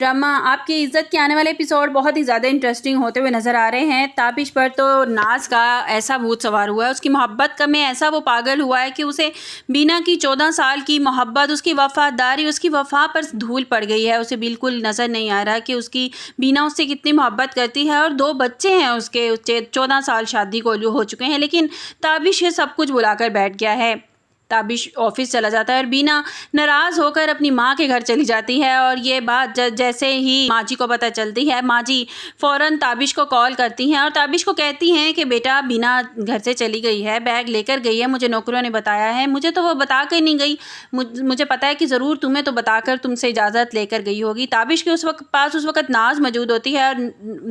Drama आपकी इज़्ज़त के आने वाले एपिसोड बहुत ही ज़्यादा इंटरेस्टिंग होते हुए नज़र आ रहे हैं। ताबिश पर तो नाज़ का ऐसा भूत सवार हुआ है, उसकी मोहब्बत का में ऐसा वो पागल हुआ है कि उसे बीना की 14 साल की मोहब्बत, उसकी वफ़ादारी, उसकी वफ़ा पर धूल पड़ गई है। उसे बिल्कुल नज़र नहीं आ रहा कि उसकी बीना उससे कितनी मोहब्बत करती है और 2 बच्चे हैं उसके 14 साल शादी को हो चुके हैं, लेकिन ताबिश ये सब कुछ भुलाकर बैठ गया है। ताबिश ऑफिस चला जाता है और बीना नाराज़ होकर अपनी माँ के घर चली जाती है और ये बात जैसे ही माँ जी को पता चलती है, माँ जी फ़ौरन ताबिश को कॉल करती हैं और ताबिश को कहती हैं कि बेटा बीना घर से चली गई है, बैग लेकर गई है, मुझे नौकरों ने बताया है, मुझे तो वो बता कर नहीं गई, मुझे पता है कि ज़रूर तुम्हें तो बताकर तुमसे इजाज़त लेकर गई होगी। ताबिश के उस वक्त नाज मौजूद होती है और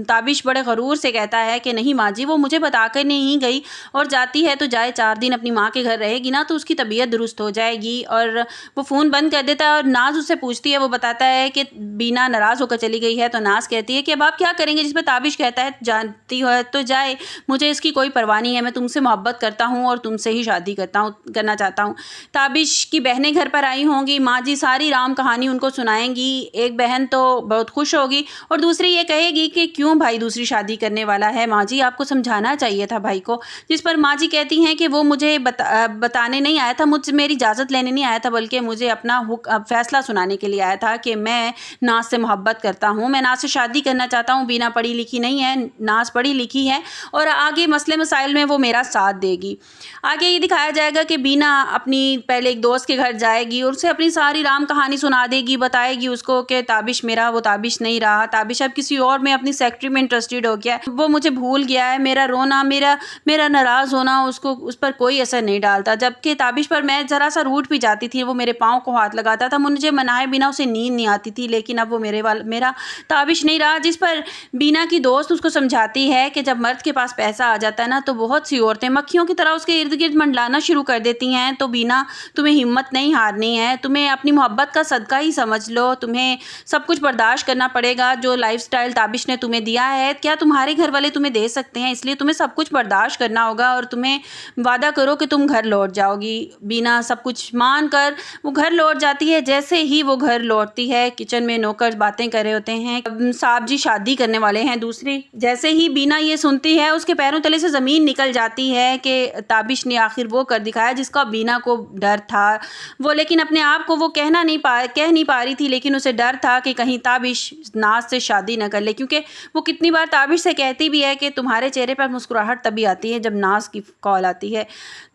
ताबिश बड़े गरूर से कहता है कि नहीं माँ जी, वो मुझे बताकर नहीं गई और जाती है तो जाए, 4 दिन अपनी माँ के घर रहेगी ना तो उसकी तबीयत दुरुस्त हो जाएगी। और वो फ़ोन बंद कर देता है और नाज उससे पूछती है, वो बताता है कि बीना नाराज़ होकर चली गई है। तो नाज कहती है कि अब आप क्या करेंगे, जिस पर ताबिश कहता है जानती हो तो जाए, मुझे इसकी कोई परवाह नहीं है, मैं तुमसे मोहब्बत करता हूँ और तुमसे ही शादी करना चाहता हूँ। ताबिश की बहनें घर पर आई होंगी, माँ जी सारी राम कहानी उनको सुनाएंगी। एक बहन तो बहुत खुश होगी और दूसरी ये कहेगी कि क्यों भाई दूसरी शादी करने वाला है, माँ जी आपको समझाना चाहिए था भाई को। जिस पर माँ जी कहती हैं कि वो मुझे बताने नहीं आया था, मुझसे मेरी इजाज़त लेने नहीं आया था, बल्कि मुझे अपना फ़ैसला सुनाने के लिए आया था कि मैं नाज से मोहब्बत करता हूँ, मैं नाज से शादी करना चाहता हूँ। बीना पढ़ी लिखी नहीं है, नाज पढ़ी लिखी है और आगे मसले मसाइल में वो मेरा साथ देगी। आगे ये दिखाया जाएगा कि बीना अपनी पहले एक दोस्त के घर जाएगी और उसे अपनी सारी राम कहानी सुना देगी, बताएगी उसको कि ताबिश मेरा वो ताबिश नहीं रहा, ताबिश अब किसी और में अपनी सेक्रेटरी में इंटरेस्टेड हो गया है, वो मुझे भूल गया है, मेरा रोना मेरा नाराज़ होना उसको उस पर कोई असर नहीं डालता। जबकि ताबिश पर मैं ज़रा सा रूठ भी जाती थी, वो मेरे पाँव को हाथ लगाता था, मुझे मनाए बिना उसे नींद नहीं आती थी, लेकिन अब वो मेरा ताबिश नहीं रहा। जिस पर बीना की दोस्त उसको समझाती है कि जब मर्द के पास पैसा आ जाता है ना तो बहुत सी औरतें मक्खियों की तरह उसके इर्द गिर्द मंडलाना शुरू कर देती हैं। तो बीना तुम्हें हिम्मत नहीं हारनी है, तुम्हें अपनी मोहब्बत का सदका ही समझ लो, तुम्हें सब कुछ बर्दाश्त करना पड़ेगा जो लाइफस्टाइल ताबिश ने तुम्हें दिया है, क्या तुम्हारे घर वाले तुम्हें दे सकते हैं, इसलिए तुम्हें सब कुछ बर्दाश्त करना होगा और तुम्हें वादा करो कि तुम घर लौट जाओगी। बीना सब कुछ मान कर वो घर लौट जाती है। जैसे ही वो घर लौटती है, किचन में नौकर बातें कर रहे होते हैं, साहब जी शादी करने वाले हैं दूसरी। जैसे ही बीना ये सुनती है, उसके पैरों तले से ज़मीन निकल जाती है कि ताबिश ने आखिर वो कर दिखाया जिसका बीना को डर था। वो लेकिन अपने आप को वो कह नहीं पा रही थी, लेकिन उसे डर था कि कहीं ताबिश नाज से शादी न कर ले, क्योंकि वो कितनी बार ताबिश से कहती भी है कि तुम्हारे चेहरे पर मुस्कुराहट तभी आती है जब नाज की कॉल आती है।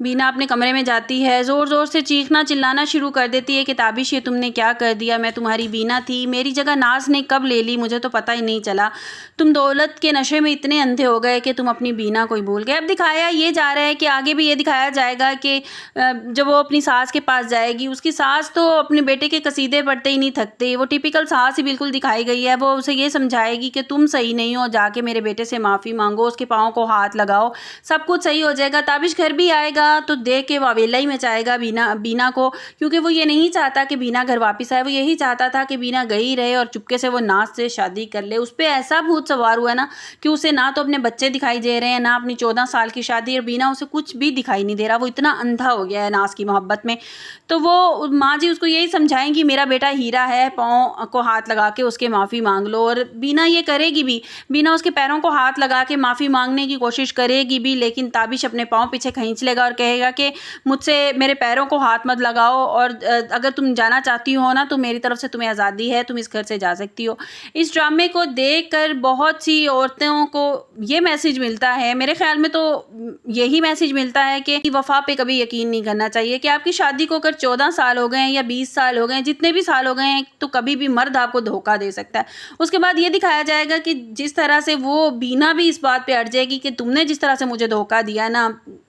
बीना अपने कमरे में जाती है, ज़ोर ज़ोर से चीखना चिल्लाना शुरू कर देती है कि ताबिश ये तुमने क्या कर दिया, मैं तुम्हारी बीना थी, मेरी जगह नाज ने कब ले ली, मुझे तो पता ही नहीं चला, तुम दौलत के नशे में इतने अंधे हो गए कि तुम अपनी बीना को ही भूल गए। अब दिखाया ये जा रहा है कि आगे भी ये दिखाया जाएगा कि जब वो अपनी सास के पास जाएगी, उसकी सास तो अपने बेटे के कसीदे पढ़ते ही नहीं थकते, वो टिपिकल सास ही बिल्कुल दिखाई गई है। वो उसे ये समझाएगी कि तुम सही नहीं हो, जाके मेरे बेटे से माफ़ी मांगो, उसके पाँव को हाथ लगाओ, सब कुछ सही हो जाएगा। ताबिश घर भी आएगा तो देख के वावेला ही मचाएगा बीना को, क्योंकि वो ये नहीं चाहता कि बीना घर वापस आए, वो यही चाहता था कि बीना गई रहे और चुपके से वो नाज से शादी कर ले। उस पर ऐसा भूत सवार हुआ ना कि उसे ना तो अपने बच्चे दिखाई दे रहे हैं, ना अपनी 14 साल की शादी, और बीना उसे कुछ भी दिखाई नहीं दे रहा, वो इतना अंधा हो गया है नाज की मोहब्बत में। तो वो माँ जी उसको यही समझाएंगी मेरा बेटा हीरा है, पाँव को हाथ लगा के उसके माफ़ी मांग लो, और बीना ये करेगी भी, बीना उसके पैरों को हाथ लगा के माफ़ी मांगने की कोशिश करेगी भी, लेकिन ताबिश अपने पाँव पीछे खींच लेगा और कहेगा कि मुझसे मेरे पैरों को हाथ मत लगाओ, और अगर तुम जाना चाहती हो ना तो मेरी तरफ से तुम्हें आज़ादी है, तुम इस घर से जा सकती हो। इस ड्रामे को देखकर बहुत सी औरतों को ये मैसेज मिलता है, मेरे ख्याल में तो यही मैसेज मिलता है कि वफ़ा पे कभी यकीन नहीं करना चाहिए, कि आपकी शादी को अगर 14 साल हो गए हैं या 20 साल हो गए हैं, जितने भी साल हो गए हैं, तो कभी भी मर्द आपको धोखा दे सकता है। उसके बाद ये दिखाया जाएगा कि जिस तरह से वो बीना भी इस बात पे अड़ जाएगी कि तुमने जिस तरह से मुझे धोखा दिया ना,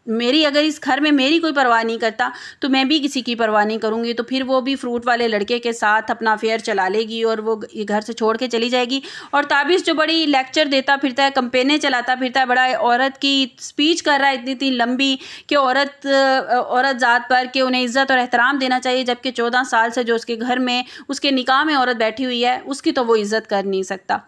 मेरी अगर इस घर में मेरी कोई परवाह नहीं करता तो मैं भी किसी की परवाह नहीं करूँगी। तो फिर वो भी फ्रूट वाले लड़के के साथ अपना अफेयर चला लेगी और वो घर से छोड़ के चली जाएगी। और ताबिश जो बड़ी लेक्चर देता फिरता है, कंपेनें चलाता फिरता है, बड़ा औरत की स्पीच कर रहा है इतनी लंबी कि औरत ज़ात पर कि उन्हें इज़्ज़त और एहतराम देना चाहिए, जबकि 14 साल से जो उसके घर में उसके निकाह में औरत बैठी हुई है उसकी तो वो इज़्ज़त कर नहीं सकता।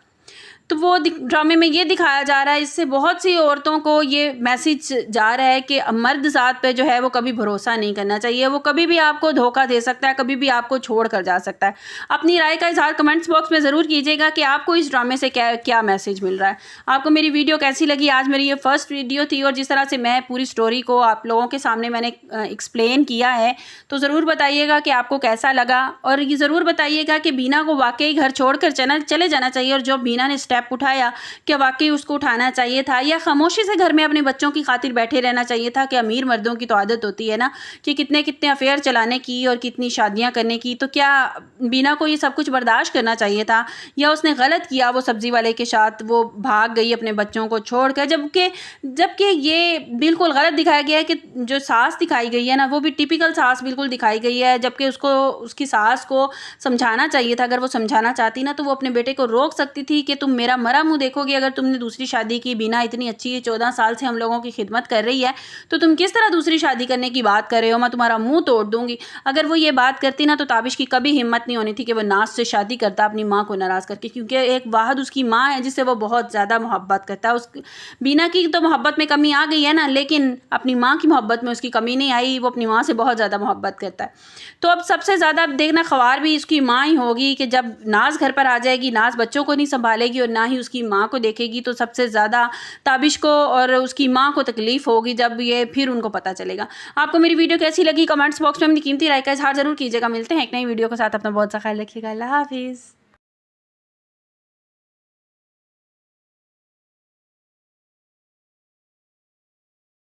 तो वो ड्रामे में ये दिखाया जा रहा है, इससे बहुत सी औरतों को ये मैसेज जा रहा है कि मर्द ज़ात पे जो है वो कभी भरोसा नहीं करना चाहिए, वो कभी भी आपको धोखा दे सकता है, कभी भी आपको छोड़ कर जा सकता है। अपनी राय का इज़हार कमेंट्स बॉक्स में ज़रूर कीजिएगा कि आपको इस ड्रामे से क्या क्या मैसेज मिल रहा है। आपको मेरी वीडियो कैसी लगी? आज मेरी ये फर्स्ट वीडियो थी और जिस तरह से मैं पूरी स्टोरी को आप लोगों के सामने मैंने एक्सप्लेन किया है, तो ज़रूर बताइएगा कि आपको कैसा लगा, और ये ज़रूर बताइएगा कि बीना को वाकई घर छोड़कर चले जाना चाहिए, और जो बीना ने स्टेप उठाया क्या वाकई उसको उठाना चाहिए था, या खामोशी से घर में अपने बच्चों की खातिर बैठे रहना चाहिए था? कि अमीर मर्दों की तो आदत होती है ना कि कितने कितने अफेयर चलाने की और कितनी शादियां करने की, तो क्या बीना को ये सब कुछ बर्दाश्त करना चाहिए था, या उसने गलत किया वो सब्जी वाले के साथ, वो भाग गई अपने बच्चों को छोड़कर? जबकि ये बिल्कुल गलत दिखाया गया है कि जो सास दिखाई गई है ना, वो भी टिपिकल सास बिल्कुल दिखाई गई है, जबकि उसको उसकी सास को समझाना चाहिए था। अगर वो समझाना चाहती ना तो वो अपने बेटे को रोक सकती थी कि तुम मेरा मरा मुंह देखोगे अगर तुमने दूसरी शादी की। बीना इतनी अच्छी है, 14 साल से हम लोगों की खिदमत कर रही है, तो तुम किस तरह दूसरी शादी करने की बात कर रहे हो? मैं तुम्हारा मुंह तोड़ दूंगी। अगर वो ये बात करती ना तो ताबिश की कभी हिम्मत नहीं होनी थी कि वो नाज से शादी करता अपनी माँ को नाराज़ करके, क्योंकि एक वाहद उसकी माँ है जिससे वो बहुत ज़्यादा मोहब्बत करता है। उस बीना की तो मोहब्बत में कमी आ गई है ना, लेकिन अपनी माँ की मोहब्बत में उसकी कमी नहीं आई। वो अपनी माँ से बहुत ज़्यादा मोहब्बत करता है। तो अब सबसे ज़्यादा देखना ख्वार भी इसकी माँ ही होगी कि जब नाज घर पर आ जाएगी, नाज बच्चों को नहीं संभालेगी और ना ही उसकी माँ को देखेगी, तो सबसे ज़्यादा ताबिश को और उसकी माँ को तकलीफ़ होगी जब ये फिर उनको पता चलेगा। आपको मेरी वीडियो कैसी लगी? कमेंट्स बॉक्स में अपनी कीमती राय का इज़हार ज़रूर कीजिएगा। मिलते हैं एक नई वीडियो के साथ। अपना बहुत सा ख्याल रखिएगा। अल्लाह हाफिज़।